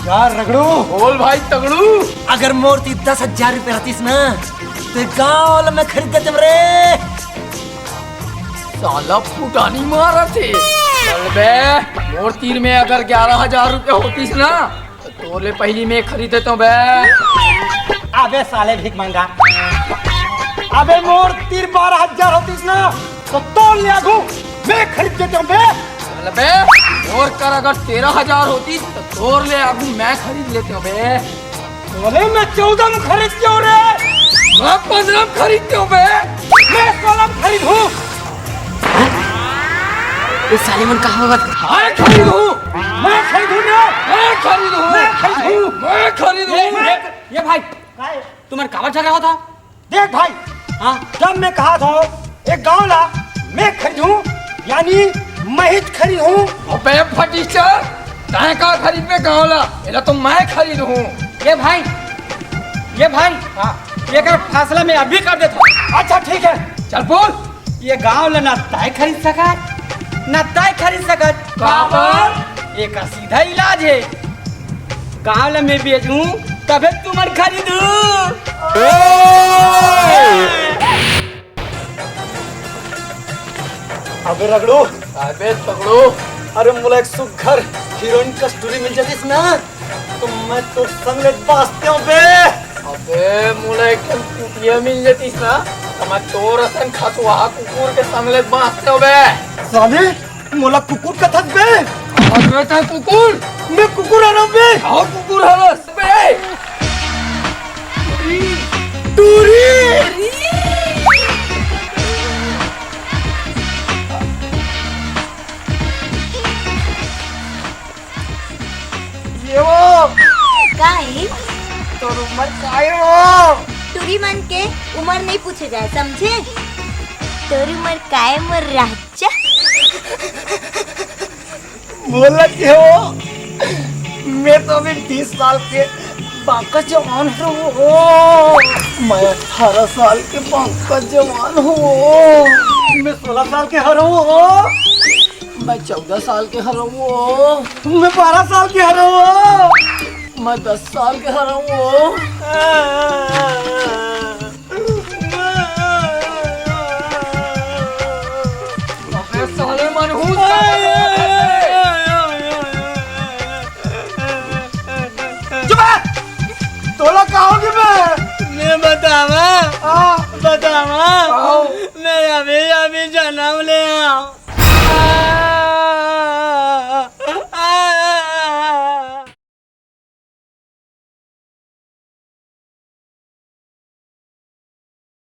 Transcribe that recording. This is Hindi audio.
यार रगड़ू बोल भाई तगड़ू। अगर मूर्ति 10,000 रुपए रहतीस ना तो गाँव में खरीद देते रे। साला फुटानी मारा थे। चल बे मोर तीर में अगर 11,000 रुपए होतीस ना तो तोले पहली में खरीदे तो बे। अबे साले भीख मांगा। अबे मोर तीर 12,000 होतीस ना तो तोल ले आगू मैं खरीद देता हूँ बे। चल बे और कर अगर 13,000 होती तो तोर ले आगू मैं खरीद लेते हूँ बे। बोले मैं 14 में खरीदती हूँ रे। मैं 15 में खरीदती हूँ बे। मैं 16 में खरीदूँ। इस साले मन कहाँ होगा? मैं खरीदूँ। मैं खरीदूँ ना। मैं खरीदूँ। मैं खरीदूँ। मैं खरीदूँ। ये भाई तुम्हारे कावर झगड़ा होता। देख भाई हाँ जब मैं कहा था एक गाँव ला मैं खरीदूँ यानी मैं ही खरीदूँ। अबे फटीचा तैं का खरीद में गाँव ला एला तो मैं खरीदूँ। ये भाई हाँ ये कर फासला में अभी कर देता। अच्छा ठीक है चल बोल। ये गाँव ला ना तय खरीद सकत ना तय खरीद सकत। काबर एक सीधा इलाज है गाँव ला मैं बेचूं तबे तुमर खरीदूं। अबे रगड़ू अबे तगड़ो। अरे मुला एक सुघर हीरोइन कस्तूरी मिल जातीस ना तो मैं तो संग बासते हूँ बे। अबे मुला एक कुतिया मिल जातीस ना तो मैं तोर असन खतवा कुकुर के संगले बांधते हो बे। साले मोला कुकुर का थक बे। अबे तै कुकुर मैं कुकुर आ रहा हूँ बे। आओ कुकुर हवस बे। टूरी ये वो काहे तो उम्र काय हो। तुरी मन के उम्र नहीं पूछे जाए समझे। तोर उम्र काय मोर राजा। बोला क्यों मैं तो अभी 20 साल के बाका जवान हूँ। मैं 18 साल के बाका जवान हूँ। मैं 16 साल के हर हूँ। मैं 14 साल के हर हूँ। मैं 12 साल के हर हूँ। मैं 10 साल के हर हूँ। अबे साले मनहूस तोला कहोगे मैं बतावा मैं अभी जन्म ले आऊं।